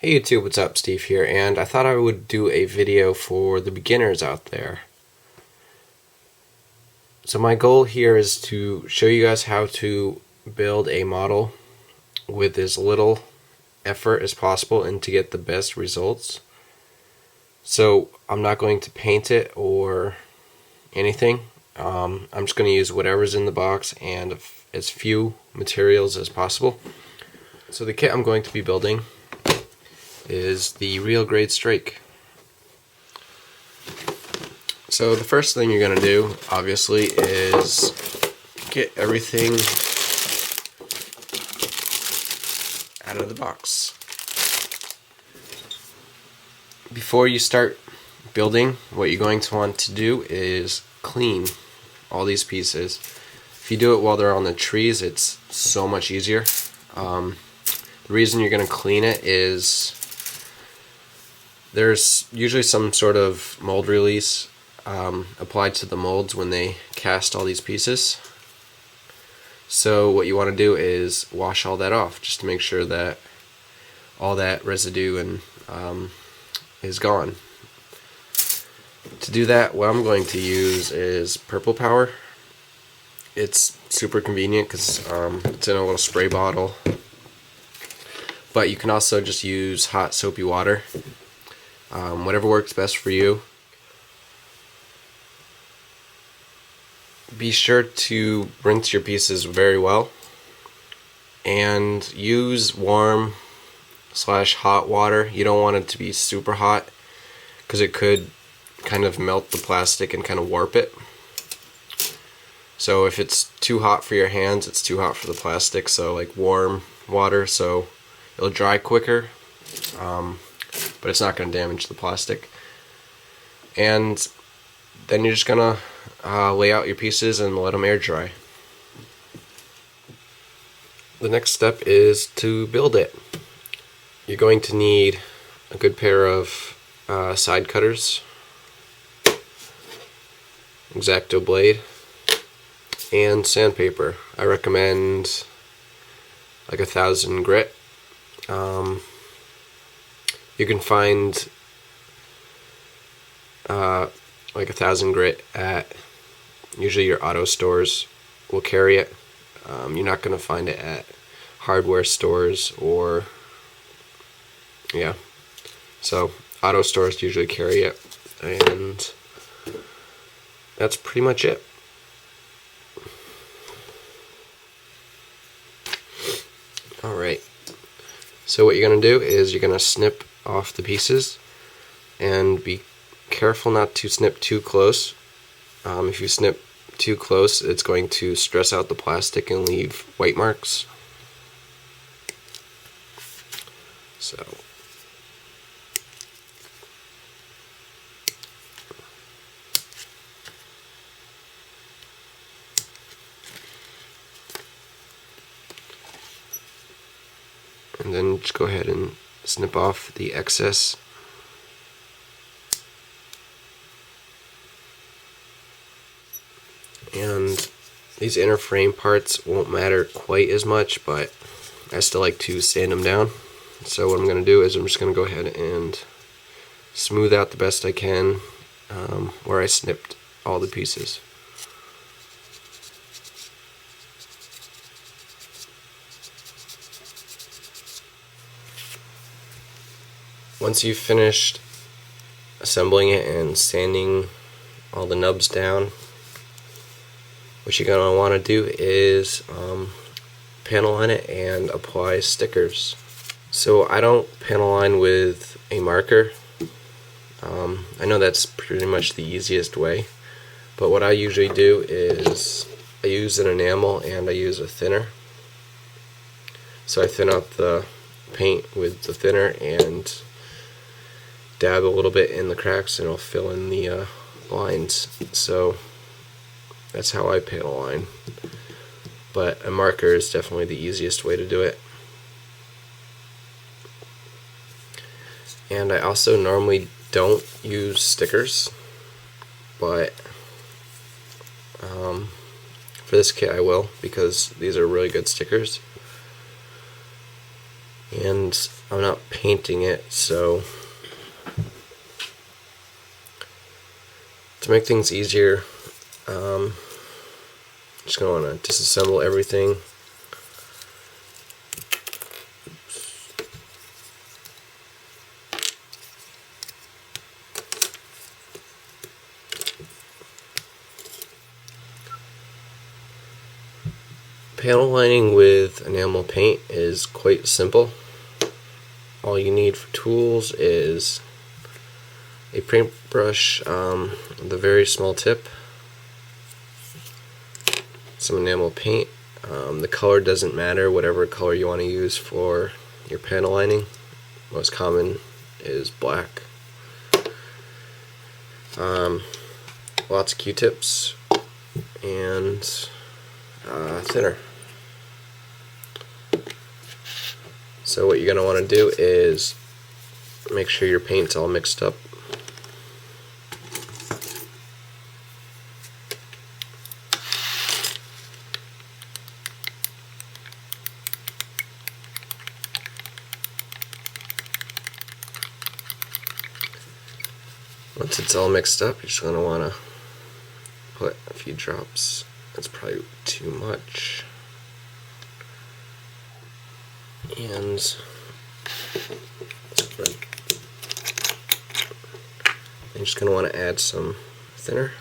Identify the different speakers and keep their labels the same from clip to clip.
Speaker 1: Hey YouTube, what's up? Steve here, and I thought I would do a video for the beginners out there. So my goal here is to show you guys how to build a model with as little effort as possible and to get the best results. So I'm not going to paint it or anything. I'm just going to use whatever's in the box and as few materials as possible. So the kit I'm going to be building is the Real Grade Strike. So the first thing you're going to do, obviously, is get everything out of the box. Before you start building, what you're going to want to do is clean all these pieces. If you do it while they're on the trees, it's so much easier. The reason you're going to clean it is there's usually some sort of mold release applied to the molds when they cast all these pieces. So what you want to do is wash all that off just to make sure that all that residue is gone. To do that, what I'm going to use is purple power. It's super convenient because it's in a little spray bottle, but you can also just use hot soapy water. Whatever works best for you. Be sure to rinse your pieces very well and use warm / hot water. You don't want it to be super hot because it could kind of melt the plastic and kind of warp it. So if it's too hot for your hands, it's too hot for the plastic, so like warm water so it'll dry quicker. But it's not going to damage the plastic. And then you're just going to lay out your pieces and let them air dry. The next step is to build it. You're going to need a good pair of side cutters, X-Acto blade, and sandpaper. I recommend like 1000 grit. You can find like 1000 grit at usually your auto stores will carry it. You're not going to find it at hardware stores or so auto stores usually carry it, and that's pretty much it. Alright, so what you're going to do is you're going to snip off the pieces and be careful not to snip too close. If you snip too close, it's going to stress out the plastic and leave white marks. So and then just go ahead and snip off the excess. And these inner frame parts won't matter quite as much, but I still like to sand them down. So what I'm going to do is I'm just going to go ahead and smooth out the best I can where I snipped all the pieces. Once you've finished assembling it and sanding all the nubs down, what you're going to want to do is panel line it and apply stickers. So I don't panel line with a marker. I know that's pretty much the easiest way, but what I usually do is I use an enamel and I use a thinner. So I thin out the paint with the thinner and dab a little bit in the cracks and it'll fill in the lines. So that's how I panel line, but a marker is definitely the easiest way to do it. And I also normally don't use stickers, but for this kit I will, because these are really good stickers. And I'm not painting it, so to make things easier, just going to want to disassemble everything. Panel lining with enamel paint is quite simple. All you need for tools is a paintbrush with a very small tip, some enamel paint. The color doesn't matter, whatever color you want to use for your panel lining. Most common is black. Lots of Q-tips and thinner. So what you're going to want to do is make sure your paint's all mixed up. Once it's all mixed up, you're just going to want to put a few drops. That's probably too much. And you're just going to want to add some thinner.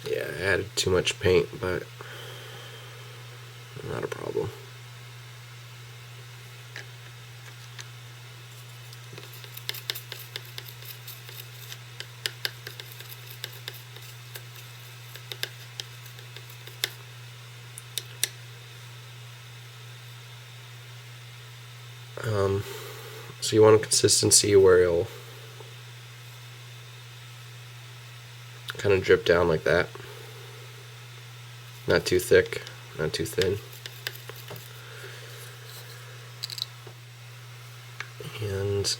Speaker 1: Yeah, I added too much paint, but not a problem. So you want a consistency where it'll kind of drip down like that. Not too thick, not too thin. And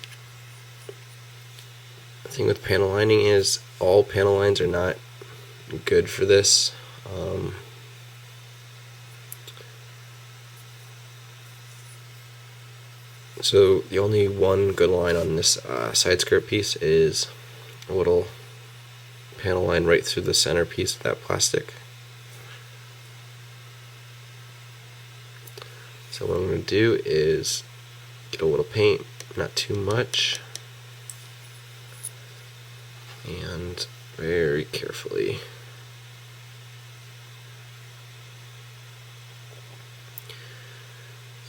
Speaker 1: the thing with panel lining is all panel lines are not good for this. So the only one good line on this side skirt piece is a little panel line right through the center piece of that plastic. So what I'm going to do is get a little paint, not too much, and very carefully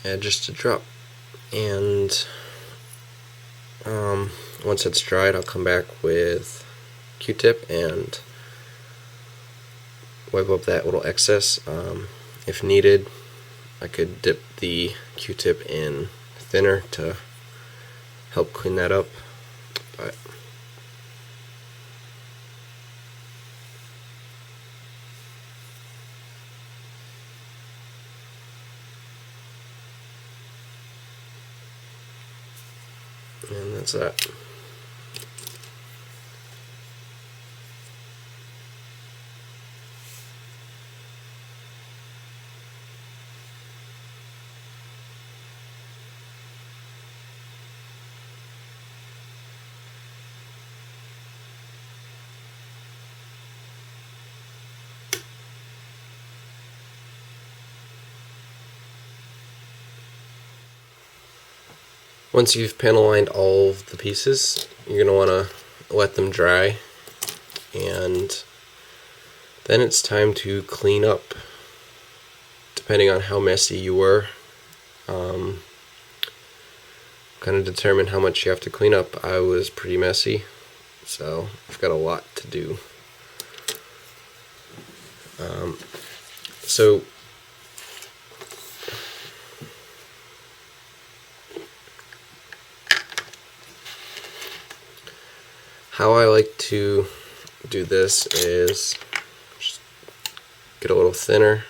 Speaker 1: add just a drop. And once it's dried, I'll come back with Q-tip and wipe up that little excess. If needed, I could dip the Q-tip in thinner to help clean that up, but and that's that. Once you've panel lined all of the pieces, you're going to want to let them dry, and then it's time to clean up, depending on how messy you were. Kind of determine how much you have to clean up. I was pretty messy, so I've got a lot to do. So how I like to do this is just get a little little thinner,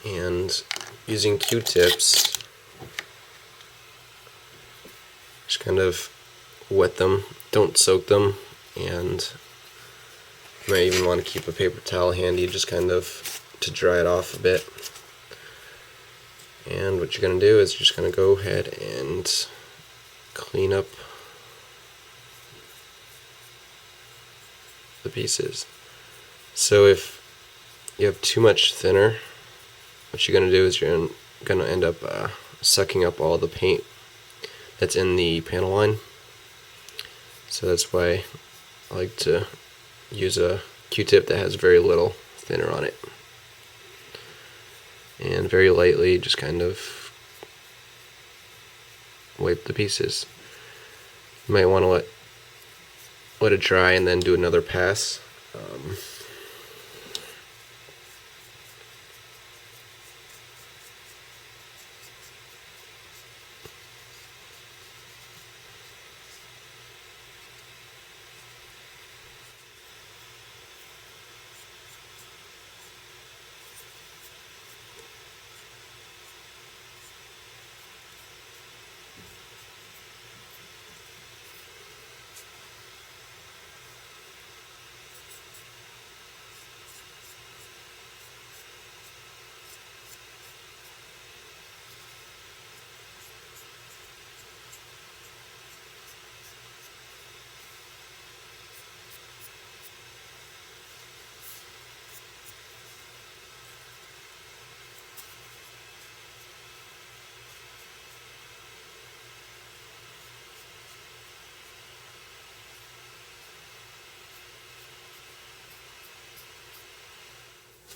Speaker 1: and using Q-tips, just kind of wet them, don't soak them, and you might even want to keep a paper towel handy just kind of to dry it off a bit. And what you're going to do is you're just going to go ahead and clean up the pieces. So if you have too much thinner, what you're going to do is you're going to end up sucking up all the paint that's in the panel line. So that's why I like to use a Q-tip that has very little thinner on it. And very lightly just kind of wipe the pieces. You might want to let it dry and then do another pass.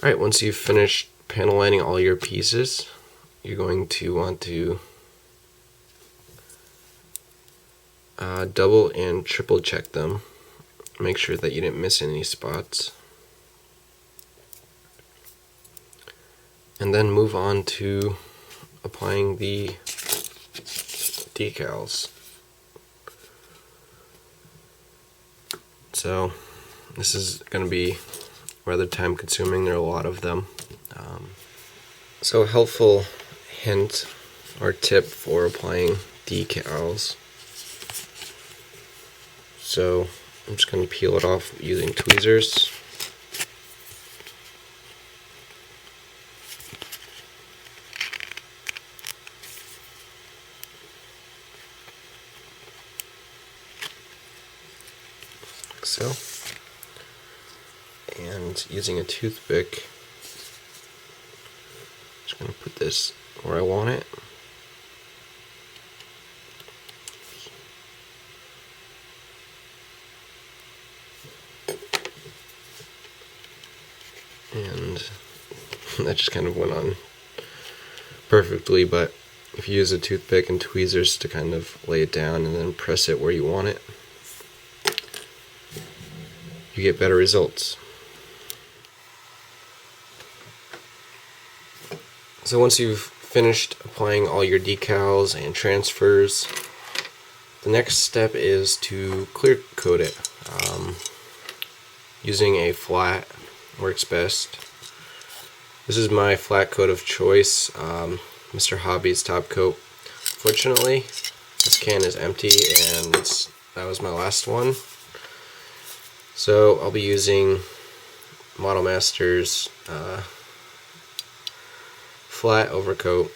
Speaker 1: Alright, once you've finished panel lining all your pieces, you're going to want to double and triple check them. Make sure that you didn't miss any spots. And then move on to applying the decals. So this is going to be rather time consuming. There are a lot of them. So a helpful hint or tip for applying decals. So I'm just going to peel it off using tweezers. Like so. And using a toothpick, just going to put this where I want it. And that just kind of went on perfectly, but if you use a toothpick and tweezers to kind of lay it down and then press it where you want it, you get better results. So once you've finished applying all your decals and transfers, the next step is to clear coat it. Using a flat works best. This is my flat coat of choice, Mr. Hobby's top coat. Fortunately, this can is empty and that was my last one. So I'll be using Model Master's flat overcoat.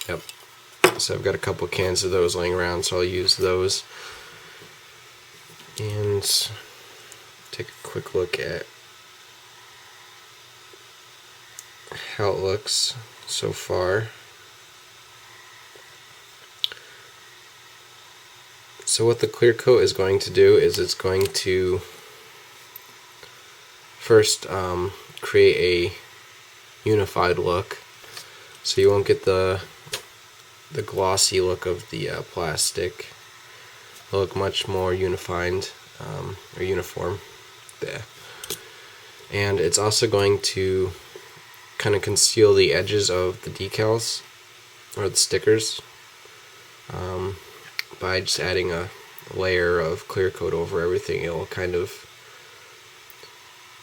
Speaker 1: Yep. So I've got a couple cans of those laying around, so I'll use those. And take a quick look at how it looks so far. So what the clear coat is going to do is it's going to first create a unified look, so you won't get the glossy look of the plastic. It'll look much more unified or uniform there. And it's also going to kind of conceal the edges of the decals or the stickers by just adding a layer of clear coat over everything, it'll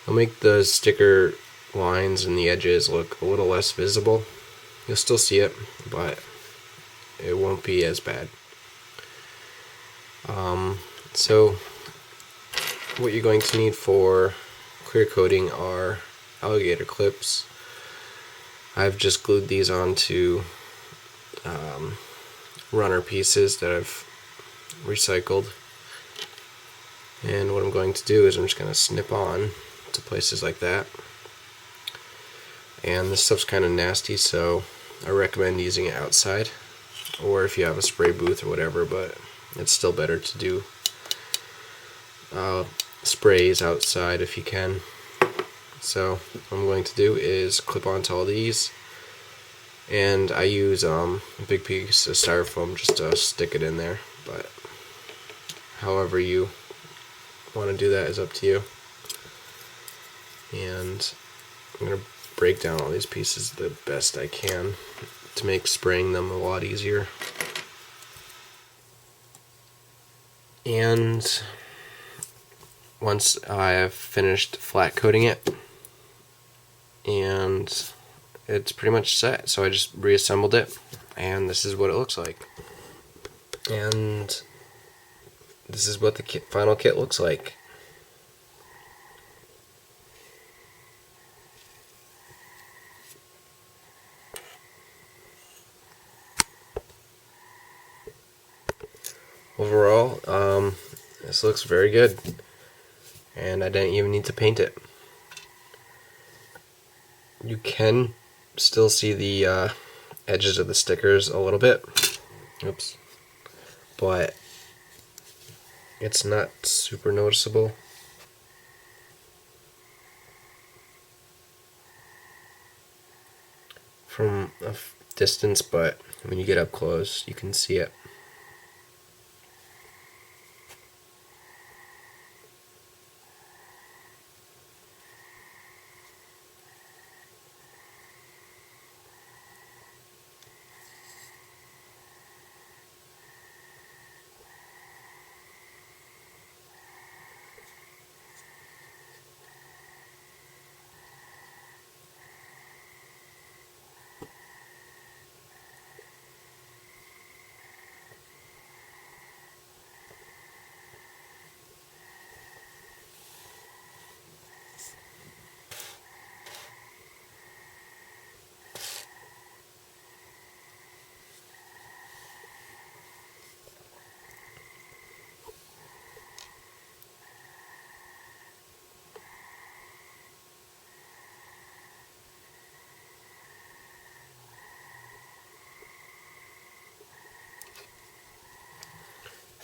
Speaker 1: make the sticker lines and the edges look a little less visible. You'll still see it, but it won't be as bad. So what you're going to need for clear coating are alligator clips. I've just glued these onto runner pieces that I've recycled, and what I'm going to do is I'm just going to snip on to places like that. And this stuff's kind of nasty, so I recommend using it outside, or if you have a spray booth or whatever, but it's still better to do sprays outside if you can. So what I'm going to do is clip onto all these, and I use a big piece of styrofoam just to stick it in there, but however you want to do that is up to you. And I'm going to break down all these pieces the best I can to make spraying them a lot easier. And once I have finished flat coating it, and it's pretty much set, so I just reassembled it, and this is what it looks like. And this is what the final kit looks like. Overall, this looks very good, and I didn't even need to paint it. You can still see the edges of the stickers a little bit. Oops. But it's not super noticeable. From a distance, but when you get up close, you can see it.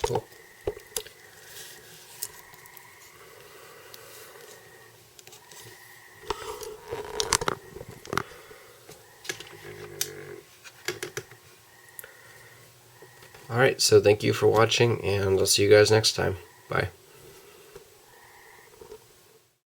Speaker 1: Cool. Alright, so thank you for watching, and I'll see you guys next time. Bye.